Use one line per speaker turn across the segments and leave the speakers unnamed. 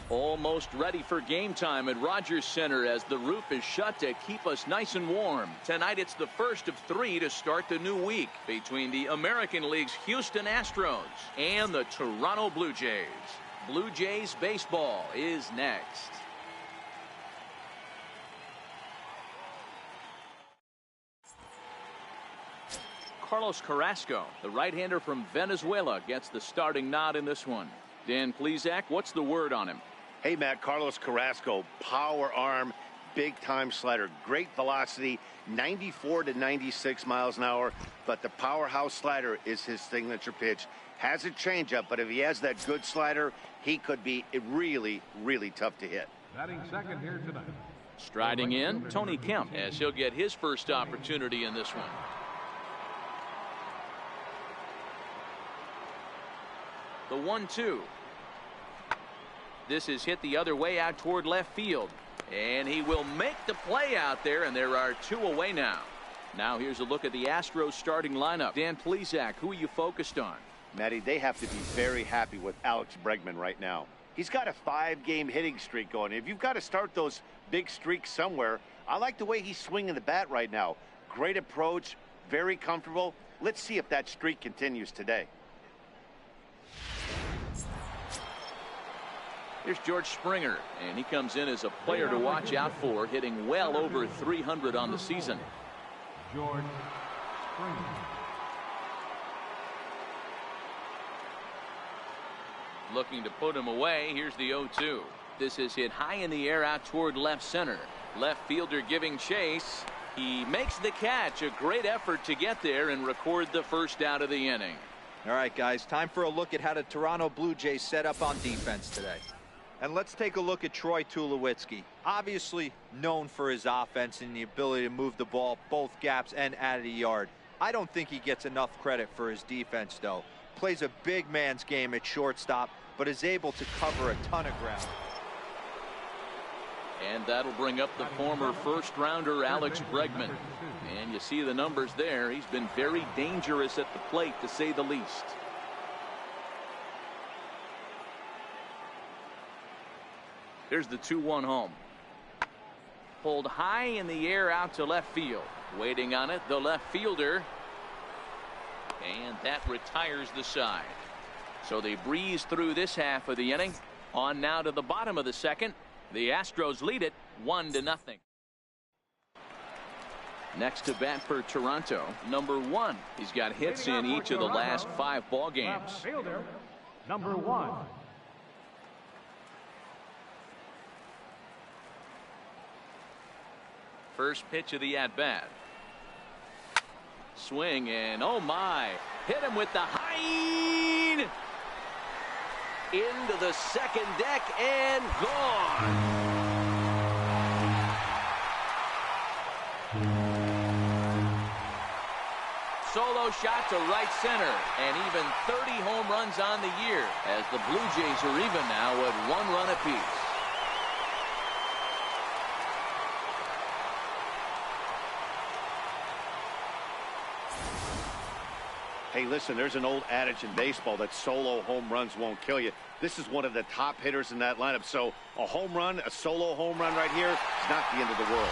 Almost ready for game time at Rogers Center as the roof is shut to keep us nice and warm. Tonight it's the first of 3 to start the new week between the American League's Houston Astros and the Toronto Blue Jays. Blue Jays baseball is next. Carlos Carrasco, the right-hander from Venezuela, gets the starting nod in this one. Dan Plesac, what's the word on him?
Hey, Matt, Carlos Carrasco, power arm, big-time slider, great velocity, 94 to 96 miles an hour, but the powerhouse slider is his signature pitch. Has a changeup, but if he has that good slider, he could be really, really tough to hit.
Batting second here tonight.
Striding in, Tony Kemp, as he'll get his first opportunity in this one. The 1-2. This is hit the other way out toward left field. And he will make the play out there, and there are 2 away now. Now here's a look at the Astros starting lineup. Dan Plesac, who are you focused on?
Matty, they have to be very happy with Alex Bregman right now. He's got a 5-game hitting streak going. If you've got to start those big streaks somewhere, I like the way he's swinging the bat right now. Great approach, very comfortable. Let's see if that streak continues today.
Here's George Springer, and he comes in as a player to watch out for, hitting well over 300 on the season.
George Springer.
Looking to put him away. Here's the 0-2. This is hit high in the air out toward left center. Left fielder giving chase. He makes the catch. A great effort to get there and record the first out of the inning.
All right, guys, time for a look at how the Toronto Blue Jays set up on defense today. And let's take a look at Troy Tulowitzki. Obviously known for his offense and the ability to move the ball both gaps and out of the yard. I don't think he gets enough credit for his defense, though. Plays a big man's game at shortstop, but is able to cover a ton of ground.
And that'll bring up the former first-rounder Alex Bregman. And you see the numbers there. He's been very dangerous at the plate, to say the least. Here's the 2-1 home. Pulled high in the air out to left field. Waiting on it, the left fielder. And that retires the side. So they breeze through this half of the inning. On now to the bottom of the second. The Astros lead it 1-0. Next to bat for Toronto, number 1. He's got hits in each of the last 5 ball games.
Fielder, number 1.
First pitch of the at-bat. Swing, and oh my, hit him with the high into the second deck and gone. Solo shot to right center, and even 30 home runs on the year as the Blue Jays are even now at 1 run apiece.
Hey, listen, there's an old adage in baseball that solo home runs won't kill you. This is one of the top hitters in that lineup. So a home run, a solo home run right here is not the end of the world.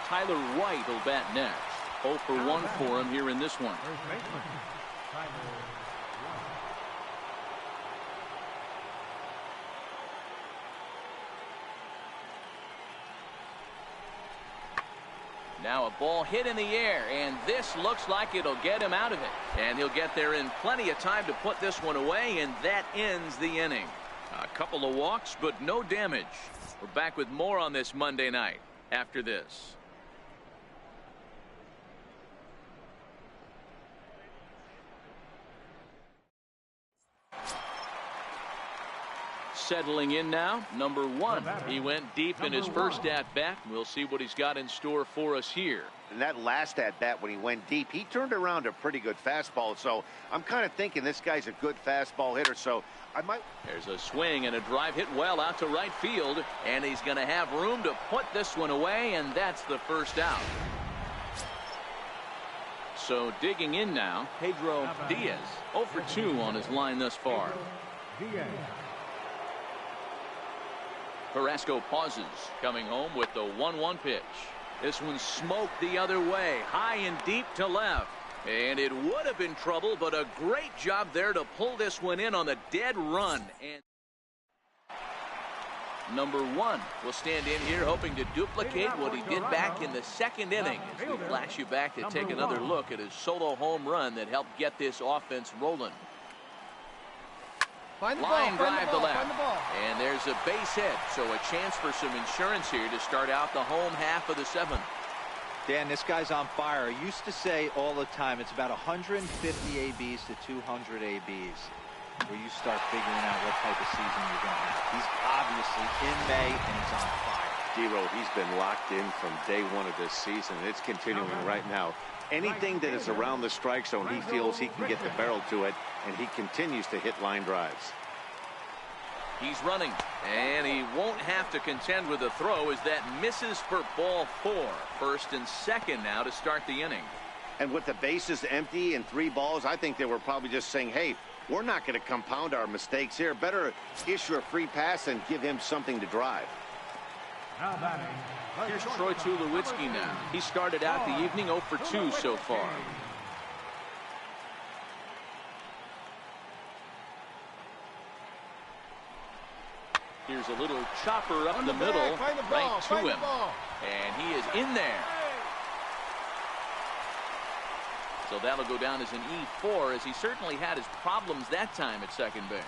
Tyler White will bat next. 0 for 1 for him here in this one. Now a ball hit in the air, and this looks like it'll get him out of it. And he'll get there in plenty of time to put this one away, and that ends the inning. A couple of walks, but no damage. We're back with more on this Monday night after this. Settling in now, number 1. He went deep in his first at-bat. We'll see what he's got in store for us here.
And that last at-bat when he went deep, he turned around a pretty good fastball. So I'm kind of thinking this guy's a good fastball hitter. So I might.
There's a swing and a drive hit well out to right field. And he's going to have room to put this one away, and that's the first out. So digging in now, Pedro Diaz. 0 for 2 on his line thus far. Carrasco pauses, coming home with the 1-1 pitch. This one smoked the other way, high and deep to left. And it would have been trouble, but a great job there to pull this one in on the dead run. And number 1 will stand in here hoping to duplicate what he did back in the second inning. As we flash you back to take another look at his solo home run that helped get this offense rolling. Line drive to left. And there's a base hit, so a chance for some insurance here to start out the home half of the 7th.
Dan, this guy's on fire. I used to say all the time, it's about 150 ABs to 200 ABs where you start figuring out what type of season you're going to have. He's obviously in May, and he's on fire.
D-Row, he's been locked in from day 1 of this season. It's continuing right now. Anything that is around the strike zone, he feels he can get the barrel to it, and he continues to hit line drives.
He's running, and he won't have to contend with a throw as that misses for ball 4. First and second now to start the inning.
And with the bases empty and 3 balls, I think they were probably just saying, hey, we're not going to compound our mistakes here. Better issue a free pass and give him something to drive.
Here's Troy Tulowitzki now. He started out the evening 0 for 2 so far. Here's a little chopper up the middle, right to him. And he is in there. So that'll go down as an E4, as he certainly had his problems that time at second base.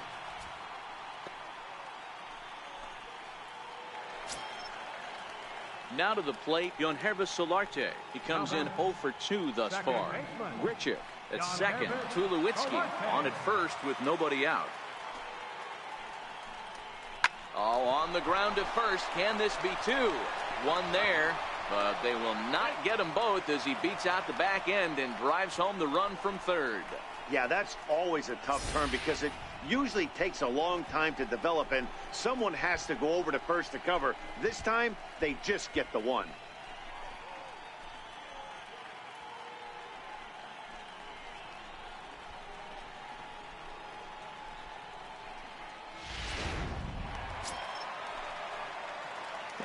Now to the plate, Joyride Solarte. He comes in 0 for 2 thus far. Grichuk at second. Tulowitzki on at first with nobody out. Oh, on the ground to first. Can this be 2? 1 there, but they will not get them both as he beats out the back end and drives home the run from third.
Yeah, that's always a tough turn because it usually takes a long time to develop, and someone has to go over to first to cover. This time, they just get the 1.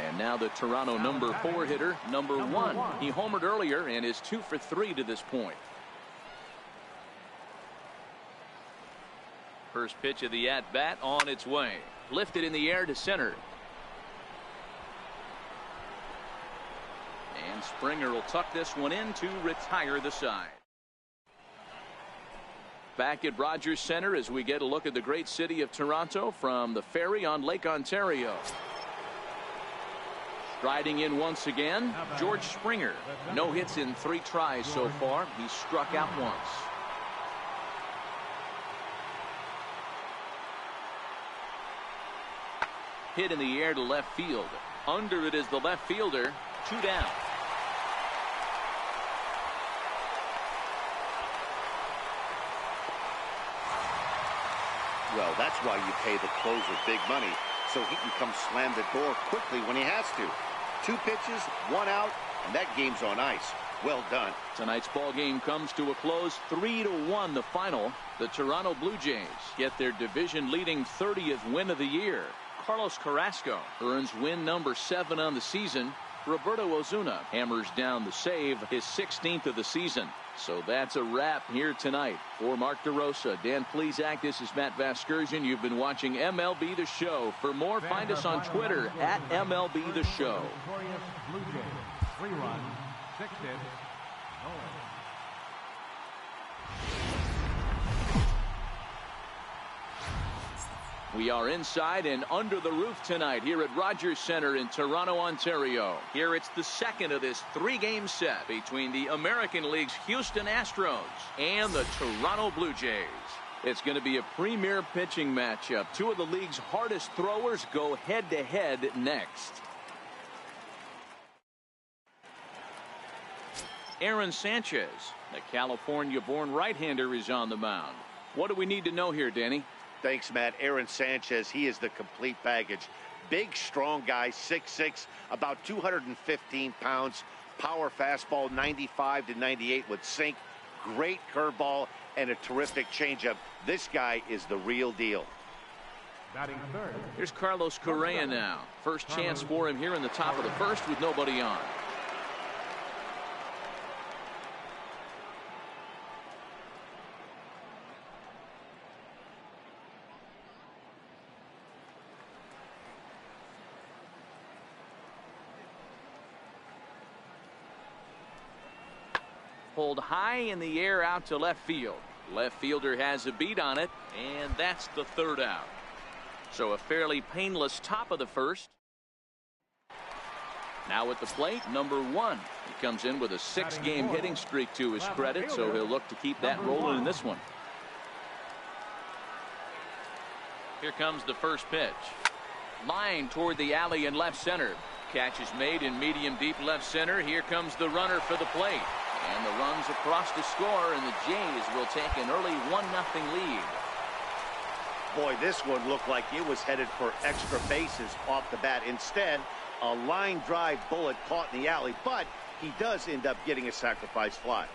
And now the Toronto number 4 hitter, number 1. He homered earlier and is 2 for 3 to this point. First pitch of the at-bat on its way. Lifted in the air to center. And Springer will tuck this one in to retire the side. Back at Rogers Center as we get a look at the great city of Toronto from the ferry on Lake Ontario. Striding in once again, George Springer. No hits in 3 tries so far. He struck out once. Hit in the air to left field. Under it is the left fielder. 2 down.
Well, that's why you pay the closer big money, so he can come slam the door quickly when he has to. 2 pitches, 1 out, and that game's on ice. Well done.
Tonight's ball game comes to a close, 3-1 the final. The Toronto Blue Jays get their division leading 30th win of the year. Carlos Carrasco earns win number 7 on the season. Roberto Ozuna hammers down the save, his 16th of the season. So that's a wrap here tonight. For Mark DeRosa, Dan Plesac, this is Matt Vasgersian. You've been watching MLB The Show. For more, find us on Twitter at MLB The Show.
Blue Jays, 3 runs, 6 hits, no errors.
We are inside and under the roof tonight here at Rogers Center in Toronto, Ontario. Here it's the second of this 3-game set between the American League's Houston Astros and the Toronto Blue Jays. It's going to be a premier pitching matchup. 2 of the league's hardest throwers go head-to-head next. Aaron Sanchez, the California-born right-hander, is on the mound. What do we need to know here, Danny?
Thanks, Matt. Aaron Sanchez, he is the complete package. Big, strong guy, 6'6", about 215 pounds. Power fastball, 95 to 98 with sink. Great curveball and a terrific changeup. This guy is the real deal.
Batting third.
Here's Carlos Correa now. First chance for him here in the top of the first with nobody on. Pulled high in the air out to left field. Left fielder has a beat on it, and that's the third out. So a fairly painless top of the first. Now at the plate, number 1. He comes in with a 6-game hitting streak to his credit, so he'll look to keep that rolling in this one. Here comes the first pitch. Line toward the alley in left center. Catch is made in medium deep left center. Here comes the runner for the plate. And the runs across to score, and the Jays will take an early 1-0 lead.
Boy, this one looked like it was headed for extra bases off the bat. Instead, a line drive bullet caught in the alley, but he does end up getting a sacrifice fly.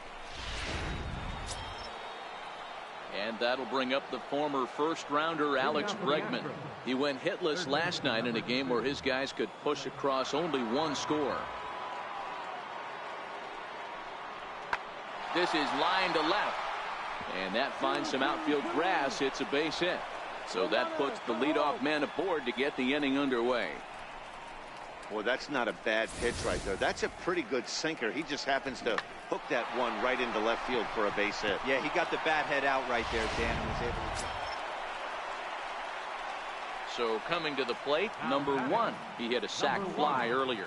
And that'll bring up the former first-rounder Alex Bregman. He went hitless last night in a game where his guys could push across only one score. This is line to left, and that finds some outfield grass. It's a base hit, so that puts the leadoff man aboard to get the inning underway.
Well, that's not a bad pitch right there. That's a pretty good sinker. He just happens to hook that one right into left field for a base hit.
Yeah, he got the bat head out right there, Dan, and was able to.
So coming to the plate, number 1. He hit a sac fly earlier.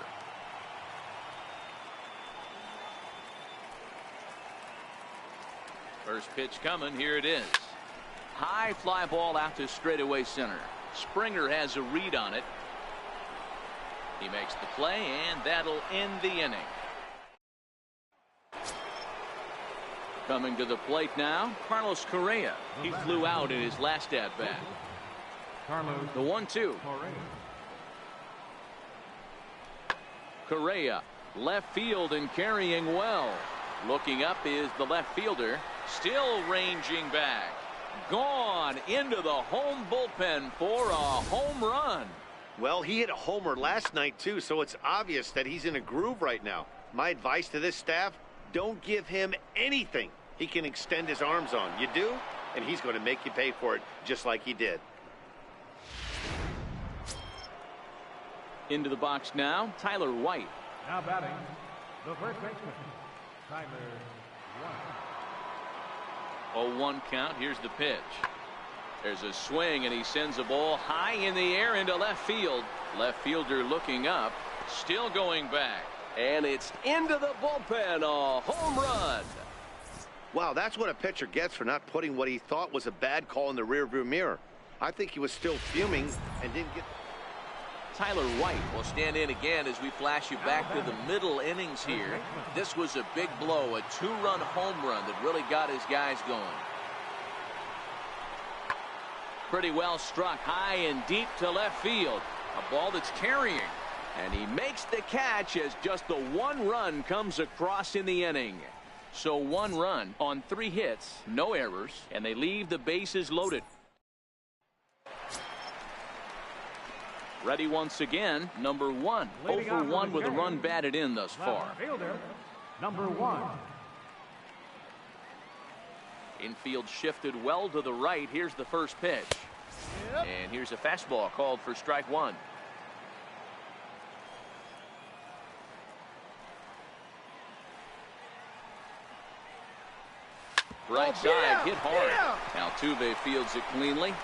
First pitch coming. Here it is. High fly ball out to straightaway center. Springer has a read on it. He makes the play, and that'll end the inning. Coming to the plate now, Carlos Correa. He flew out in his last at-bat. The 1-2. Correa, left field and carrying well. Looking up is the left fielder. Still ranging back. Gone into the home bullpen for a home run.
Well, he hit a homer last night, too, so it's obvious that he's in a groove right now. My advice to this staff, don't give him anything he can extend his arms on. You do, and he's going to make you pay for it just like he did.
Into the box now, Tyler White.
Now batting, the first baseman, Tyler White.
0-1 count. Here's the pitch. There's a swing, and he sends a ball high in the air into left field. Left fielder looking up, still going back, and it's into the bullpen. A home run.
Wow, that's what a pitcher gets for not putting what he thought was a bad call in the rearview mirror. I think he was still fuming and didn't get.
Tyler White will stand in again as we flash you back to the middle innings here. This was a big blow, a 2-run home run that really got his guys going. Pretty well struck high and deep to left field. A ball that's carrying. And he makes the catch as just the 1 run comes across in the inning. So 1 run on 3 hits, no errors, and they leave the bases loaded. Ready once again, number 1. 0 for 1 with a run batted in thus far.
Fielder, number 1.
Infield shifted well to the right. Here's the first pitch. And here's a fastball called for strike 1. Right side, hit hard. Altuve fields it cleanly.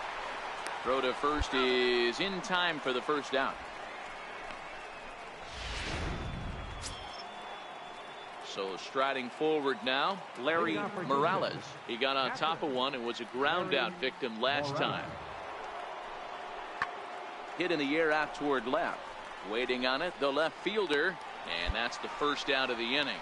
Throw to first is in time for the first out. So striding forward now, Larry Morales. He got on top of one and was a ground out victim last time. Hit in the air out toward left. Waiting on it, the left fielder, and that's the first out of the inning.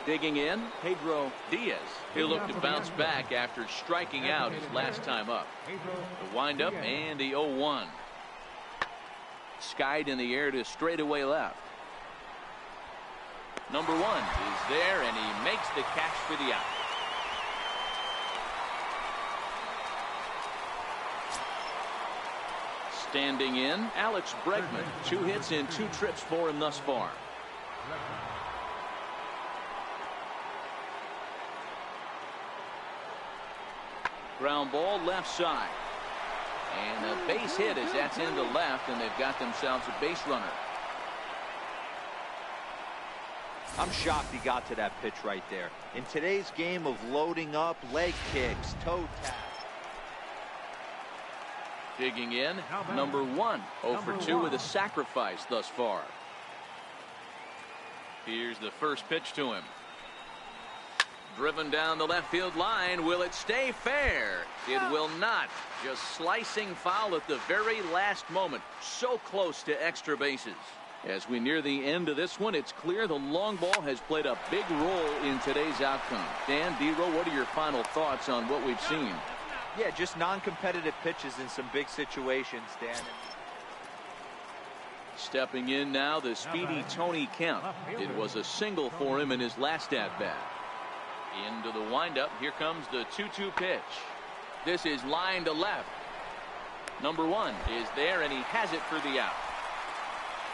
Digging in, Pedro Diaz. He'll look to bounce back after striking out his last time up. The windup and the 0-1. Skied in the air to straightaway left. Number 1 is there, and he makes the catch for the out. Standing in, Alex Bregman. 2 hits in 2 trips for him thus far. Ground ball left side. And a base hit as that's into left, and they've got themselves a base runner.
I'm shocked he got to that pitch right there. In today's game of loading up, leg kicks, toe taps.
Digging in, number 1. 0 for 2 with a sacrifice thus far. Here's the first pitch to him. Driven down the left field line. Will it stay fair? It will not. Just slicing foul at the very last moment. So close to extra bases. As we near the end of this one, it's clear the long ball has played a big role in today's outcome. Dan, D-Row, what are your final thoughts on what we've seen?
Yeah, just non-competitive pitches in some big situations, Dan.
Stepping in now, the speedy Tony Kemp. It was a single for him in his last at-bat. Into the windup. Here comes the 2-2 pitch. This is line to left. Number 1 is there, and he has it for the out.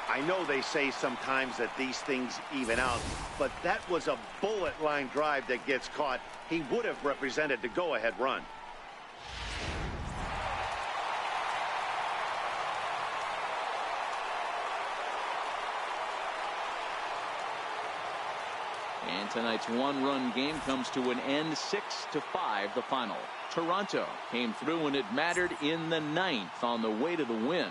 I know they say sometimes that these things even out, but that was a bullet line drive that gets caught. He would have represented the go-ahead run.
And tonight's 1-run game comes to an end, 6-5 the final. Toronto came through when it mattered in the 9th on the way to the win.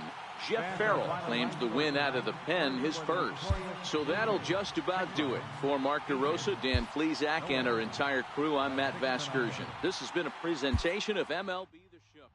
Jeff Farrell claims the win out of the pen, his first. So that'll just about do it. For Mark DeRosa, Dan Plesac, and our entire crew, I'm Matt Vasgersian. This has been a presentation of MLB The Show.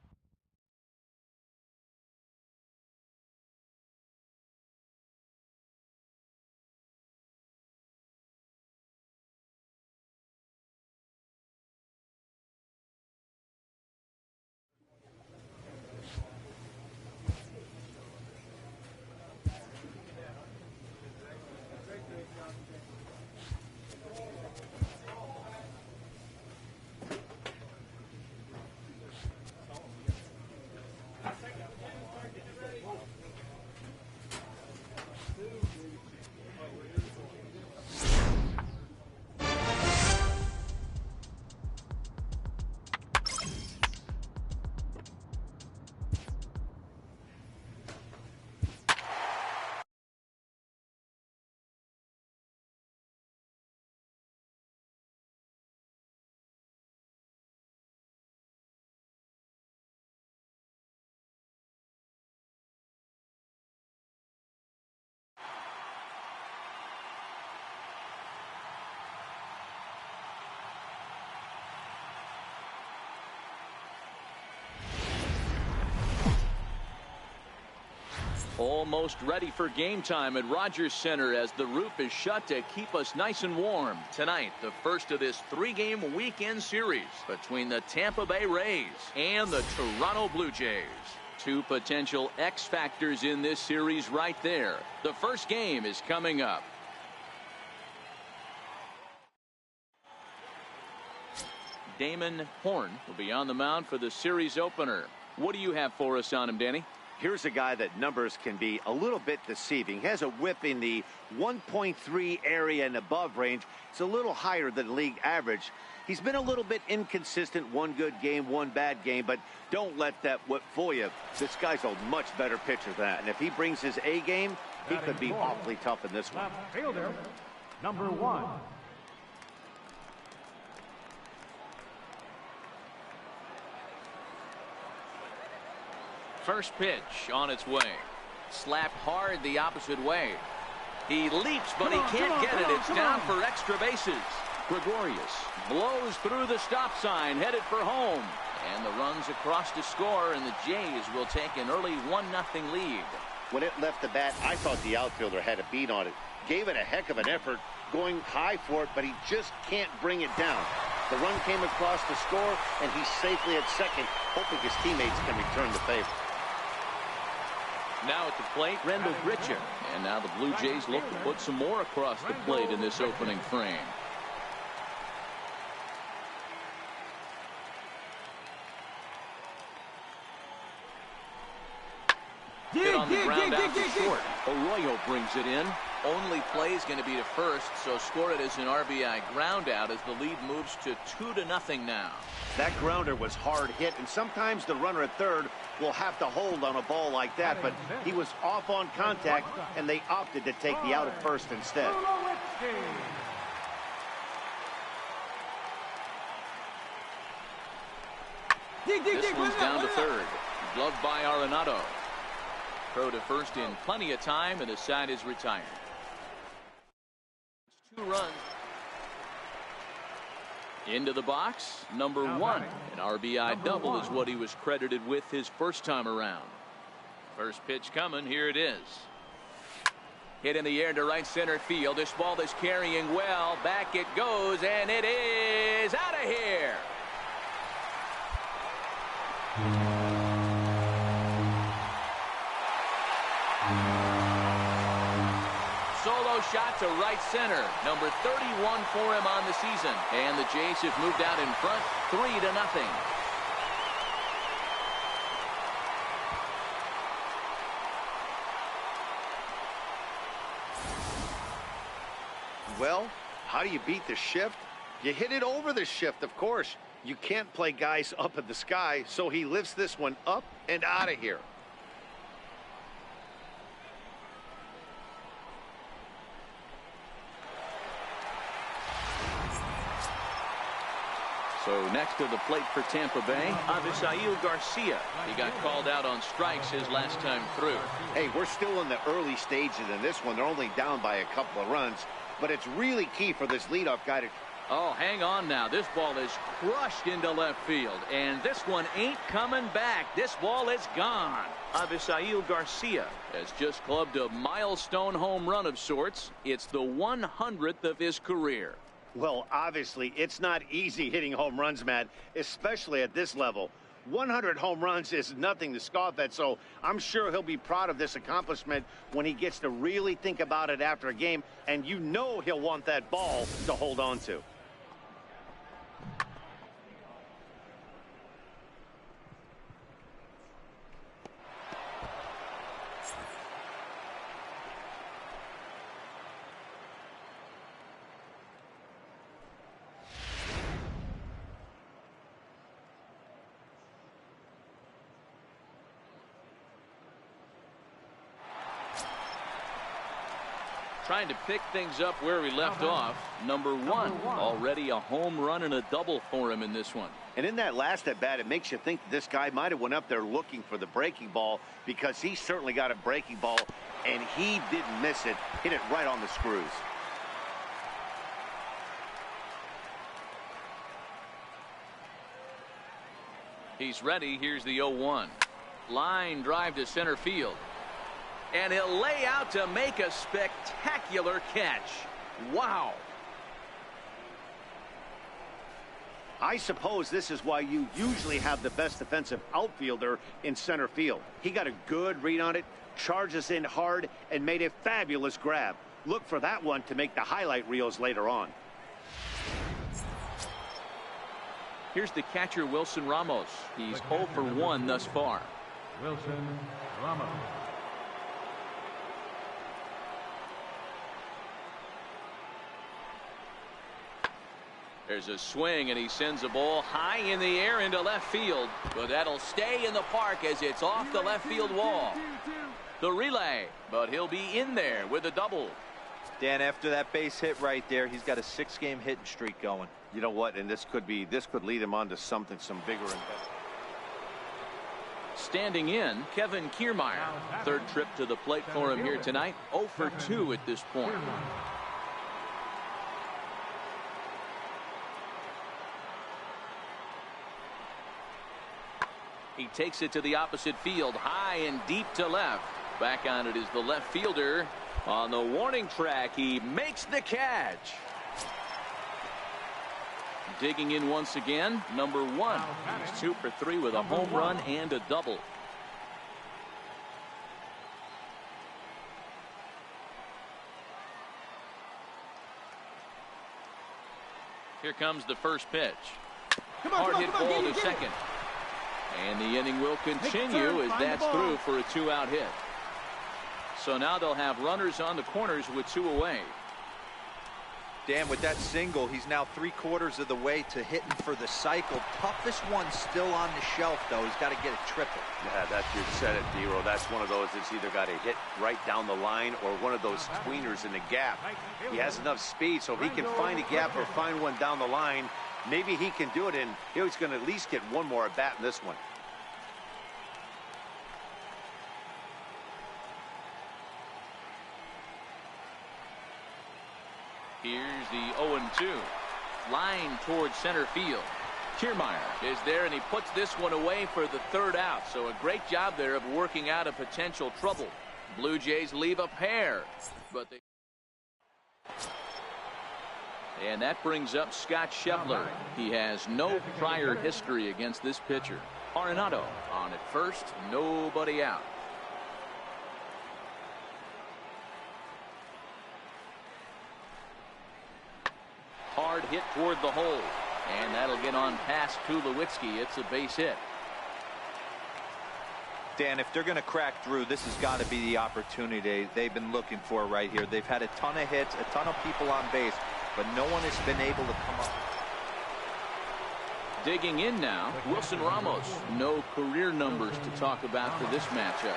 Almost ready for game time at Rogers Center as the roof is shut to keep us nice and warm. Tonight, the first of this 3-game weekend series between the Tampa Bay Rays and the Toronto Blue Jays. 2 potential X factors in this series right there. The first game is coming up. Damon Horn will be on the mound for the series opener. What do you have for us on him, Danny?
Here's a guy that numbers can be a little bit deceiving. He has a whip in the 1.3 area and above range. It's a little higher than league average. He's been a little bit inconsistent. 1 good game, 1 bad game, but don't let that whip fool you. This guy's a much better pitcher than that. And if he brings his A game, he could be awfully tough in this one.
Left fielder, number 1.
First pitch on its way. Slapped hard the opposite way. He leaps, but he can't get it. It's down for extra bases. Gregorius blows through the stop sign, headed for home. And the run's across to score, and the Jays will take an early 1-0 lead.
When it left the bat, I thought the outfielder had a beat on it. Gave it a heck of an effort, going high for it, but he just can't bring it down. The run came across to score, and he's safely at second, hoping his teammates can return the favor.
Now at the plate, Rendell Gritcher. And now the Blue Jays look to put some more across the plate in this opening frame. ground out to short. Arroyo brings it in. Only play is going to be to first, so score it as an RBI ground out as the lead moves to 2-0 now.
That grounder was hard hit, and sometimes the runner at third will have to hold on a ball like that, but he was off on contact, and they opted to take the out at first instead.
This one's down to third. Gloved by Arenado. Throw to first in plenty of time, and the side is retired. It's 2 runs. Into the box, number 1. An RBI double is what he was credited with his first time around. First pitch coming, here it is. Hit in the air to right center field. This ball is carrying well. Back it goes, and it is out of here. Solo shot to right center. Number 31 for him on the season. And the Jays have moved out in front 3-0.
Well, how do you beat the shift? You hit it over the shift, of course. You can't play guys up in the sky, so he lifts this one up and out of here.
So next to the plate for Tampa Bay, Avisail Garcia. He got called out on strikes his last time through.
Hey, we're still in the early stages in this one. They're only down by a couple of runs, but it's really key for this leadoff guy to...
Oh, hang on now. This ball is crushed into left field, and this one ain't coming back. This ball is gone. Avisail Garcia has just clubbed a milestone home run of sorts. It's the 100th of his career.
Well, obviously, it's not easy hitting home runs, Matt, especially at this level. 100 home runs is nothing to scoff at, so I'm sure he'll be proud of this accomplishment when he gets to really think about it after a game, and you know he'll want that ball to hold on to.
Trying to pick things up where we left off. Number 1, already a home run and a double for him in this one.
And in that last at bat, it makes you think this guy might have went up there looking for the breaking ball, because he certainly got a breaking ball, and he didn't miss it. Hit it right on the screws.
He's ready. Here's the 0-1. Line drive to center field. And he'll lay out to make a spectacular catch. Wow.
I suppose this is why you usually have the best defensive outfielder in center field. He got a good read on it, charges in hard, and made a fabulous grab. Look for that one to make the highlight reels later on.
Here's the catcher, Wilson Ramos. He's 0 for 1 thus far.
Wilson Ramos.
There's a swing, and he sends a ball high in the air into left field. But that'll stay in the park as it's off the left field wall. The relay, but he'll be in there with a double.
Dan, after that base hit right there, he's got a 6-game hitting streak going.
You know what? And this could lead him on to some bigger and better.
Standing in, Kevin Kiermaier. Third trip to the plate for him here tonight. 0 for 2 at this point. He takes it to the opposite field, high and deep to left. Back on it is the left fielder. On the warning track, he makes the catch. Digging in once again, number 1. He's 2 for 3 with a home run and a double. Here comes the first pitch. Hard hit ball to second. And the inning will continue as that's through for a 2-out hit. So now they'll have runners on the corners with 2 away.
Dan, with that single, he's now 3/4 of the way to hitting for the cycle. Toughest one still on the shelf, though. He's got to get a triple.
Yeah, that's, you said it, D-Row. That's one of those that's either got to hit right down the line or one of those tweeners in the gap. He has enough speed, so if he can find a gap or find one down the line, maybe he can do it, and he's going to at least get one more at bat in this one.
Here's the 0-2. Line towards center field. Kiermaier is there, and he puts this one away for the 3rd out. So a great job there of working out a potential trouble. Blue Jays leave a pair, but they... And that brings up Scott Scheffler. He has no prior history against this pitcher. Arenado on at first, nobody out. Hard hit toward the hole, and that'll get on past Tulowitzki. It's a base hit.
Dan, if they're going to crack through, this has got to be the opportunity they've been looking for right here. They've had a ton of hits, a ton of people on base, but no one has been able to come up.
Digging in now, Wilson Ramos. No career numbers to talk about for this matchup.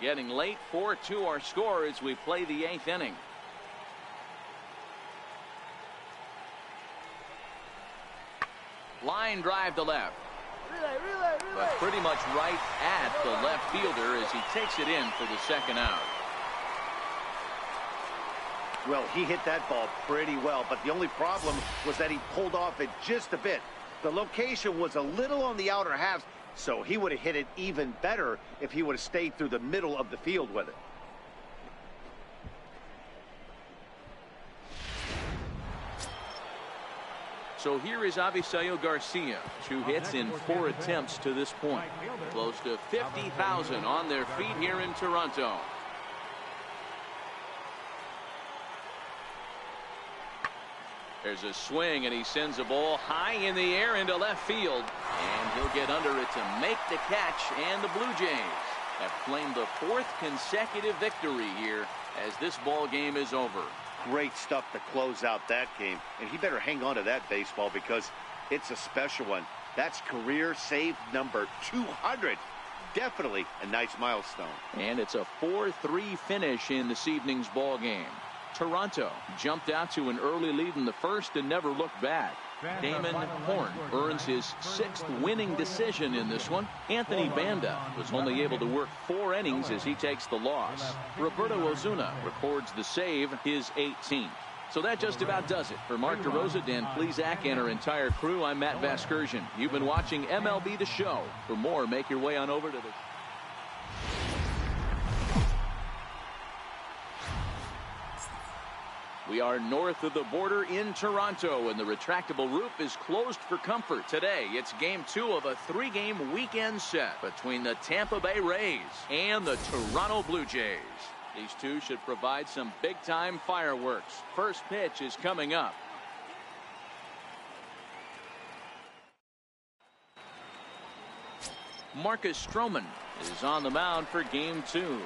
Getting late, 4-2 our score as we play the 8th inning. Line drive to left. But pretty much right at the left fielder as he takes it in for the 2nd out.
Well, he hit that ball pretty well, but the only problem was that he pulled off it just a bit. The location was a little on the outer half, so he would have hit it even better if he would have stayed through the middle of the field with it.
So here is Avisail Garcia. 2 hits in 4 attempts to this point. Close to 50,000 on their feet here in Toronto. There's a swing, and he sends a ball high in the air into left field. And he'll get under it to make the catch, and the Blue Jays have claimed the 4th consecutive victory here as this ball game is over.
Great stuff to close out that game, and he better hang on to that baseball because it's a special one. That's career save number 200. Definitely a nice milestone.
And it's a 4-3 finish in this evening's ball game. Toronto jumped out to an early lead in the 1st and never looked back. Damon Horn earns his 6th winning decision in this one. Anthony Banda was only able to work 4 innings as he takes the loss. Roberto Ozuna records the save, his 18th. So that just about does it. For Mark DeRosa, Dan Plesac, and our entire crew, I'm Matt Vasgersian. You've been watching MLB The Show. For more, make your way on over to the... We are north of the border in Toronto, and the retractable roof is closed for comfort. Today, it's Game 2 of a 3-game weekend set between the Tampa Bay Rays and the Toronto Blue Jays. These two should provide some big-time fireworks. First pitch is coming up. Marcus Stroman is on the mound for Game 2.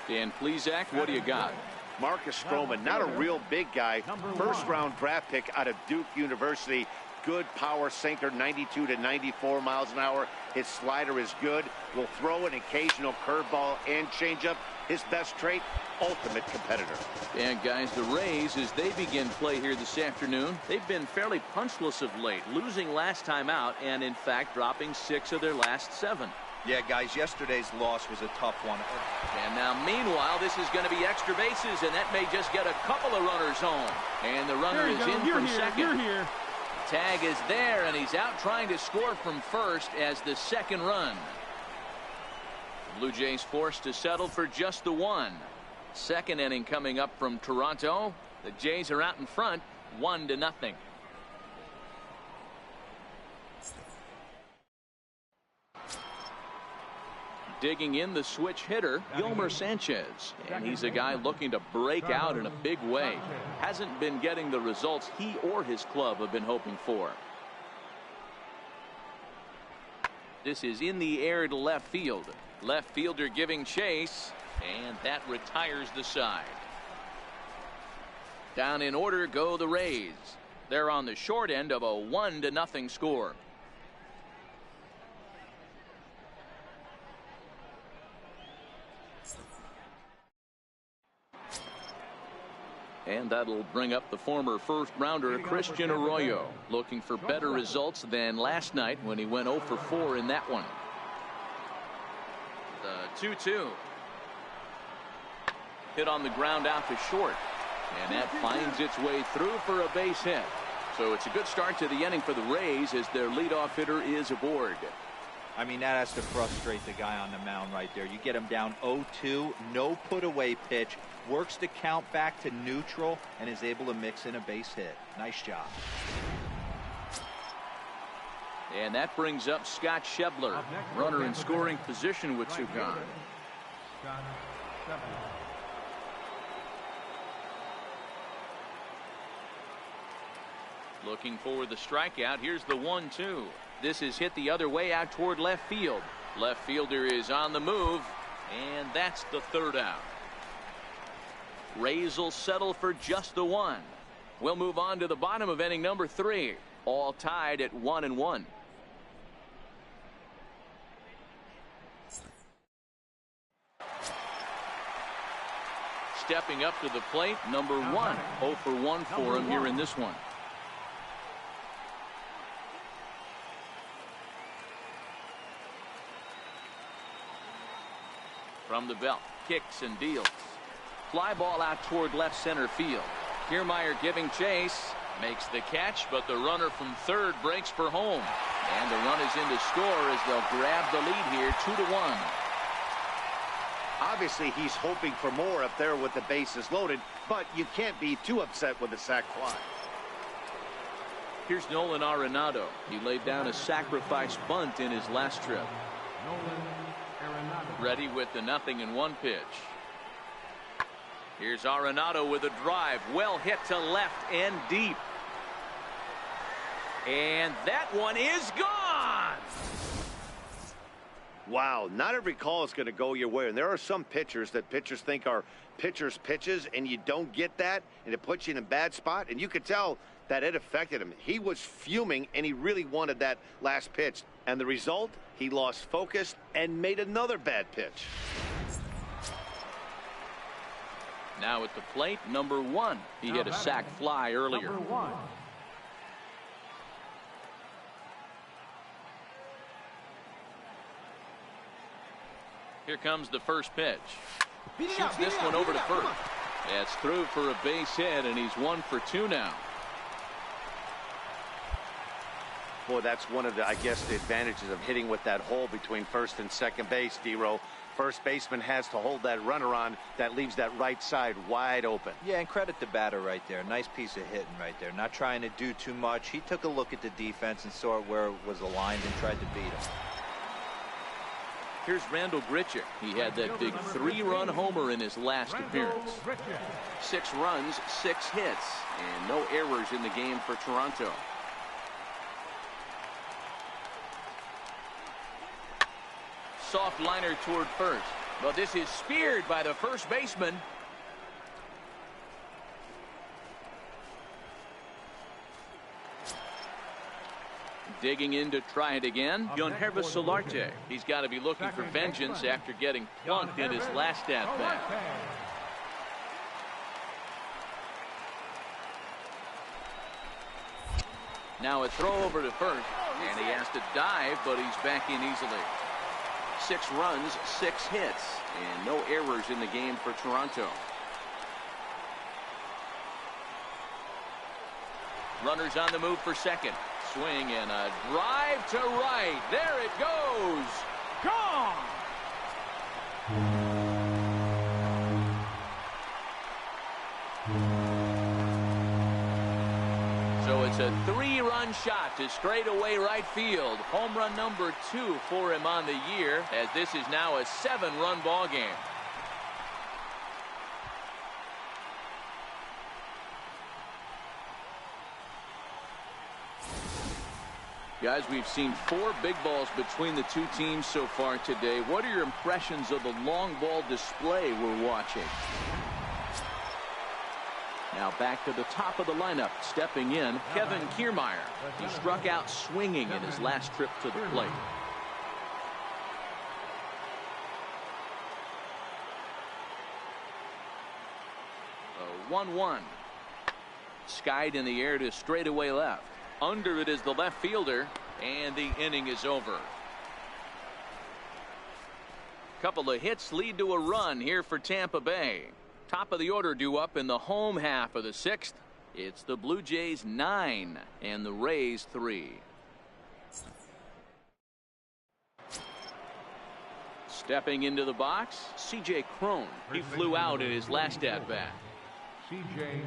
Dan Plesac, what do you got?
Marcus Stroman, not a real big guy. 1st-round draft pick out of Duke University. Good power sinker, 92 to 94 miles an hour. His slider is good. Will throw an occasional curveball and changeup. His best trait, ultimate competitor.
And guys, the Rays, as they begin play here this afternoon, they've been fairly punchless of late, losing last time out and, in fact, dropping 6 of their last 7.
Yeah, guys, yesterday's loss was a tough one.
And now, meanwhile, this is going to be extra bases, and that may just get a couple of runners home. And the runner is in from second. Tag is there, and he's out trying to score from first as the 2nd run. The Blue Jays forced to settle for just the 1. 2nd inning coming up from Toronto. The Jays are out in front, 1-0. Digging in, the switch hitter, Yolmer Sanchez. And he's a guy looking to break out in a big way. Hasn't been getting the results he or his club have been hoping for. This is in the air to left field. Left fielder giving chase, and that retires the side. Down in order go the Rays. They're on the short end of a 1-0 score. And that'll bring up the former first rounder Christian Arroyo, looking for better results than last night when he went 0 for 4 in that one. The 2-2 hit on the ground out to short, and that finds its way through for a base hit. So it's a good start to the inning for the Rays as their leadoff hitter is aboard.
I mean, that has to frustrate the guy on the mound right there. You get him down 0-2, no put away pitch, works the count back to neutral, and is able to mix in a base hit. Nice job.
And that brings up Scott Schebler, runner in scoring position with two gone. Looking for the strikeout. Here's the 1-2. This is hit the other way out toward left field. Left fielder is on the move, and that's the third out. Rays will settle for just the one. We'll move on to the bottom of inning number 3. All tied at 1-1. Stepping up to the plate, number 1. 0 for 1 for him here in this one. From the belt, kicks and deals. Fly ball out toward left center field. Kiermaier giving chase, makes the catch, but the runner from third breaks for home. And the run is in to score as they'll grab the lead here 2-1.
Obviously, he's hoping for more up there with the bases loaded, but you can't be too upset with a sac fly.
Here's Nolan Arenado. He laid down a sacrifice bunt in his last trip. Ready with the 0-1 pitch. Here's Arenado with a drive, well hit to left and deep. And that one is gone.
Wow, not every call is going to go your way, and there are some pitchers that pitchers think are pitchers' pitches, and you don't get that, and it puts you in a bad spot, and you could tell that it affected him. He was fuming, and he really wanted that last pitch, and the result, he lost focus and made another bad pitch.
Now at the plate, number 1. He hit a sac fly earlier.
Number 1.
Here comes the first pitch. Shoots this one over to first. That's through for a base hit, and he's 1 for 2 now.
Boy, that's one of the, I guess, the advantages of hitting with that hole between first and second base, D-Row. First baseman has to hold that runner on. That leaves that right side wide open.
Yeah, and credit the batter right there. Nice piece of hitting right there. Not trying to do too much. He took a look at the defense and saw where it was aligned and tried to beat him.
Here's Randall Grichuk. He had that big 3-run homer in his last appearance. 6 runs, 6 hits, and no errors in the game for Toronto. Soft liner toward first, but this is speared by the first baseman. Digging in to try it again, Yonhervis Solarte. He's got to be looking for vengeance after getting plunked in his last at-bat. Now a throw over to first, and he has to dive, but he's back in easily. 6 runs, 6 hits, and no errors in the game for Toronto. Runners on the move for second. Swing and a drive to right. There it goes. Gone. So it's a 3-run shot to straightaway right field. Home run number 2 for him on the year, as this is now a 7-run ball game. Guys, we've seen 4 big balls between the two teams so far today. What are your impressions of the long ball display we're watching? Now back to the top of the lineup. Stepping in, Kevin Kiermaier. He struck out swinging in his last trip to the plate. A 1-1. Skied in the air to straightaway left. Under it is the left fielder, and the inning is over. Couple of hits lead to a run here for Tampa Bay. Top of the order due up in the home half of the 6th. It's the Blue Jays 9 and the Rays 3. Stepping into the box, C.J. Cron. He flew out in his last at-bat.
C.J.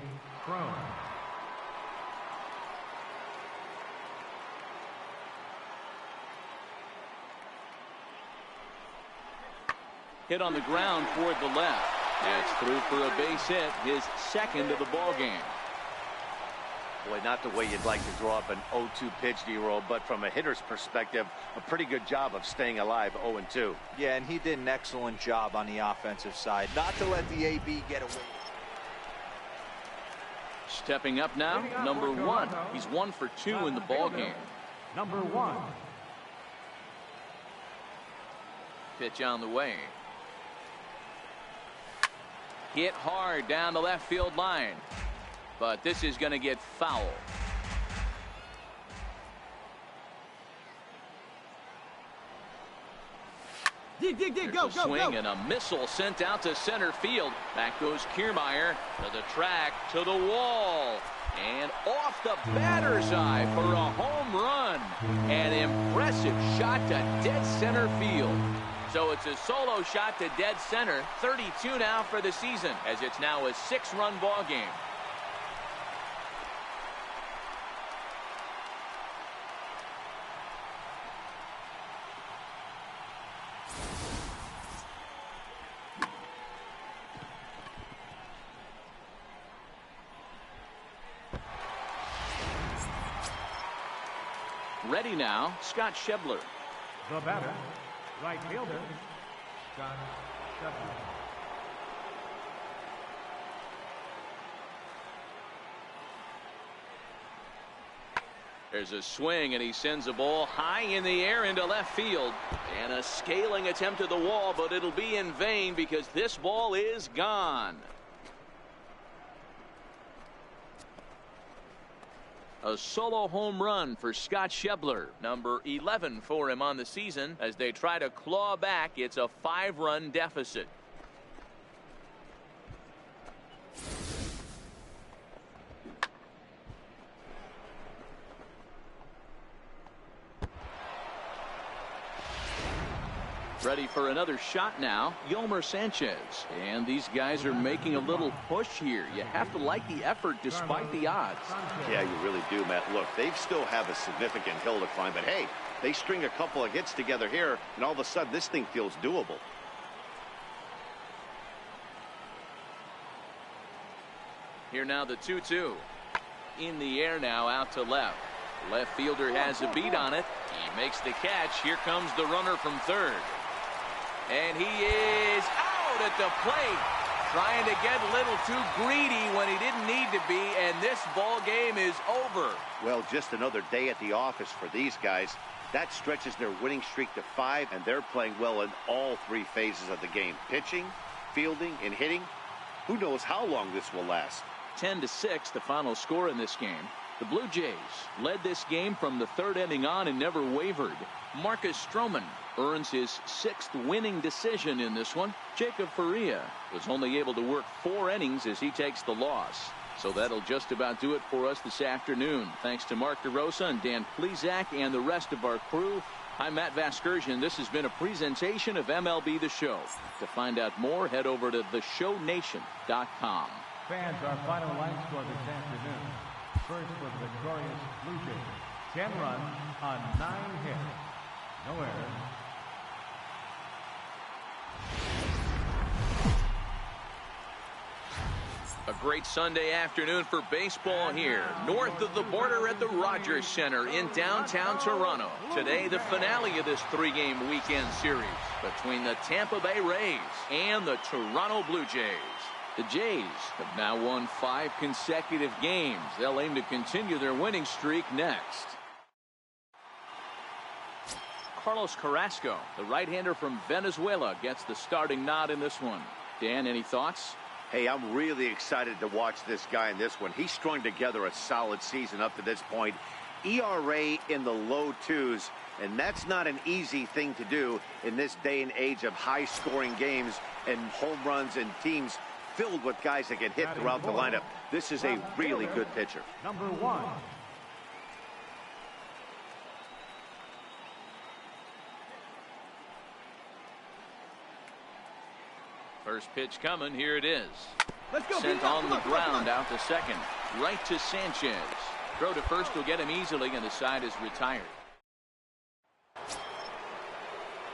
Cron.
Hit on the ground toward the left. That's through for a base hit, his second of the ball game.
Boy, not the way you'd like to draw up an 0-2 pitch, D-roll, but from a hitter's perspective, a pretty good job of staying alive 0-2.
Yeah, and he did an excellent job on the offensive side, not to let the AB get away.
Stepping up now, number 1. He's 1 for 2 in the ball game.
Number 1.
Pitch on the way. Hit hard down the left field line. But this is going to get foul.
Go,
swing and a missile sent out to center field. Back goes Kiermaier to the track, to the wall, and off the batter's eye for a home run. An impressive shot to dead center field. So it's a solo shot to dead center. 32 now for the season, as it's now a 6-run ball game. Ready now, Scott Schebler.
The batter, right fielder, Scott Schebler.
There's a swing, and he sends a ball high in the air into left field. And a scaling attempt at the wall, but it'll be in vain because this ball is gone. A solo home run for Scott Schebler, number 11 for him on the season. As they try to claw back, it's a 5-run deficit. Ready for another shot now, Yolmer Sanchez. And these guys are making a little push here. You have to like the effort despite the odds.
Yeah, you really do, Matt. Look, they still have a significant hill to climb, but hey, they string a couple of hits together here, and all of a sudden this thing feels doable.
Here now the 2-2. In the air now, out to left. Left fielder has a beat on it. He makes the catch. Here comes the runner from third. And he is out at the plate, trying to get a little too greedy when he didn't need to be, and this ball game is over.
Well, just another day at the office for these guys. That stretches their winning streak to 5, and they're playing well in all 3 phases of the game. Pitching, fielding, and hitting. Who knows how long this will last.
10-6, the final score in this game. The Blue Jays led this game from the 3rd inning on and never wavered. Marcus Stroman earns his 6th winning decision in this one. Jacob Faria was only able to work 4 innings as he takes the loss. So that'll just about do it for us this afternoon. Thanks to Mark DeRosa and Dan Plesac and the rest of our crew. I'm Matt Vasgersian. This has been a presentation of MLB The Show. To find out more, head over to theshownation.com.
Fans, our final line score this afternoon. First for the victorious Blue Jays. 10 runs on 9 hits. No errors.
A great Sunday afternoon for baseball here, north of the border at the Rogers Center in downtown Toronto. Today, the finale of this three-game weekend series between the Tampa Bay Rays and the Toronto Blue Jays. The Jays have now won 5 consecutive games. They'll aim to continue their winning streak next. Carlos Carrasco, the right-hander from Venezuela, gets the starting nod in this one. Dan, any thoughts?
Hey, I'm really excited to watch this guy in this one. He's strung together a solid season up to this point. ERA in the low 2s, and that's not an easy thing to do in this day and age of high-scoring games and home runs and teams filled with guys that can hit throughout the lineup. This is a really good pitcher.
Number 1.
First pitch coming. Here it is.
Let's go.
Sent on the ground out to second. Right to Sanchez. Throw to first will get him easily, and the side is retired.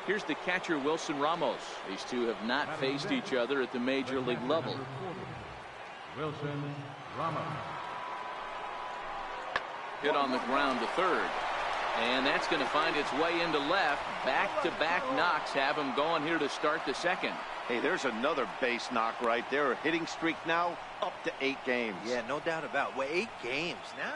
Here's the catcher, Wilson Ramos. These two have not faced each other at the major league level.
Wilson Ramos.
Hit on the ground to third. And that's going to find its way into left. Back-to-back knocks have him going here to start the second.
Hey, there's another base knock right there. A hitting streak now up to 8 games.
Yeah, no doubt about it. Well, 8 games. Now.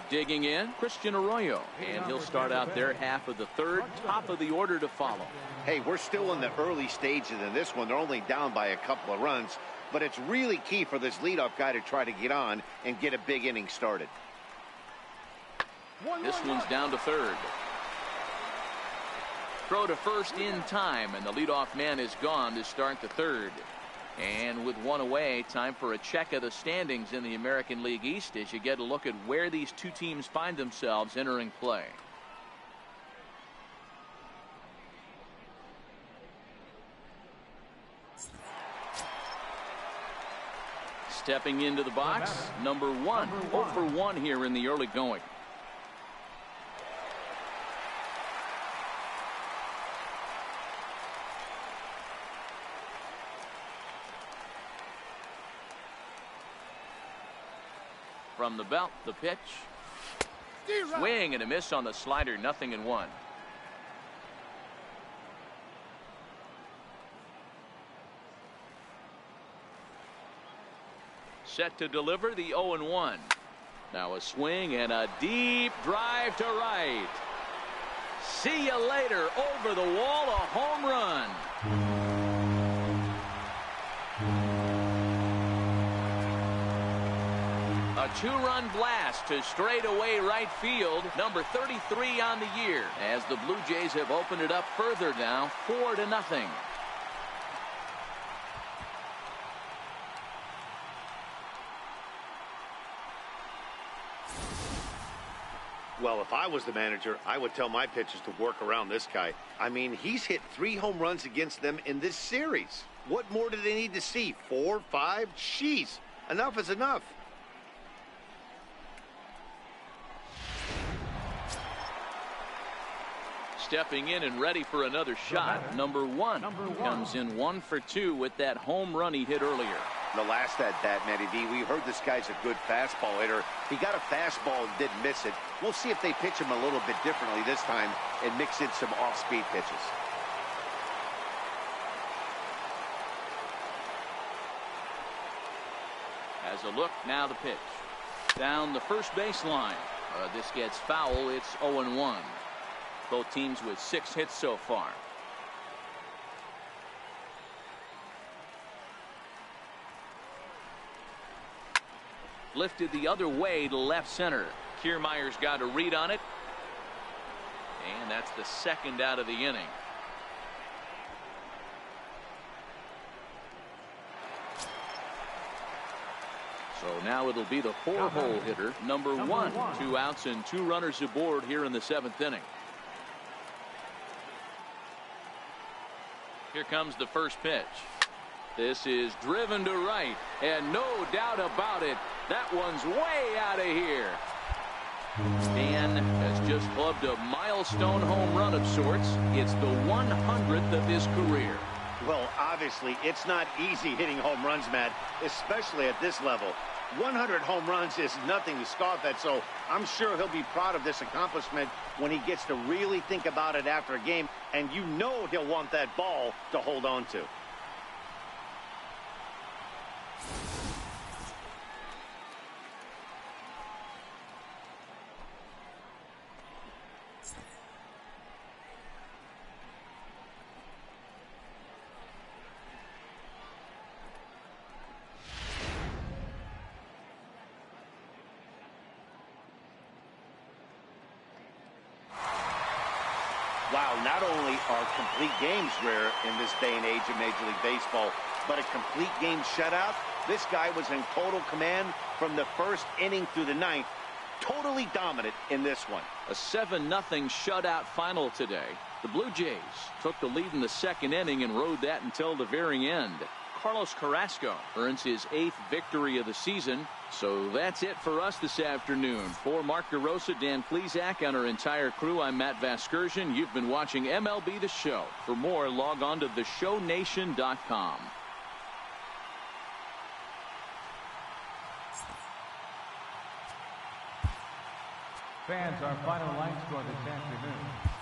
Digging in, Christian Arroyo. And he'll start out there half of the third, top of the order to follow.
Hey, we're still in the early stages in this one. They're only down by a couple of runs. But it's really key for this leadoff guy to try to get on and get a big inning started.
This one's down to third. Throw to first in time, and the leadoff man is gone to start the third. And with one away, time for a check of the standings in the American League East as you get a look at where these two teams find themselves entering play. Stepping into the box, number 1. 0 for 1 here in the early going. From the belt, the pitch. Swing and a miss on the slider, 0-1. Set to deliver the 0-1. Now a swing and a deep drive to right. See you later. Over the wall, a home run. A 2-run blast to straightaway right field, number 33 on the year, as the Blue Jays have opened it up further now, 4-0.
Well, if I was the manager, I would tell my pitchers to work around this guy. I mean, he's hit 3 home runs against them in this series. What more do they need to see? 4, 5? Jeez, enough is enough.
Stepping in and ready for another shot. Number one comes in 1 for 2 with that home run he hit earlier.
The last at bat, Matty D, we heard this guy's a good fastball hitter. He got a fastball and didn't miss it. We'll see if they pitch him a little bit differently this time and mix in some off-speed pitches.
As a look, now the pitch. Down the first baseline. This gets foul. It's 0-1. Both teams with 6 hits so far. Lifted the other way to left center. Kiermaier's got a read on it. And that's the second out of the inning. So now it'll be the 4-hole hitter, number 1. 2 outs and 2 runners aboard here in the 7th inning. Here comes the first pitch. This is driven to right, and no doubt about it, that one's way out of here. Stan has just clubbed a milestone home run of sorts. It's the 100th of his career.
Well, obviously, it's not easy hitting home runs, Matt, especially at this level. 100 home runs is nothing to scoff at, so I'm sure he'll be proud of this accomplishment when he gets to really think about it after a game, and you know he'll want that ball to hold on to. Wow, not only are complete games rare in this day and age of Major League Baseball, but a complete game shutout. This guy was in total command from the first inning through the ninth. Totally dominant in this one.
A 7-0 shutout final today. The Blue Jays took the lead in the second inning and rode that until the very end. Carlos Carrasco earns his 8th victory of the season. So that's it for us this afternoon. For Mark DeRosa, Dan Plesac, and our entire crew, I'm Matt Vasgersian. You've been watching MLB The Show. For more, log on to theshownation.com.
Fans, our final line score this afternoon.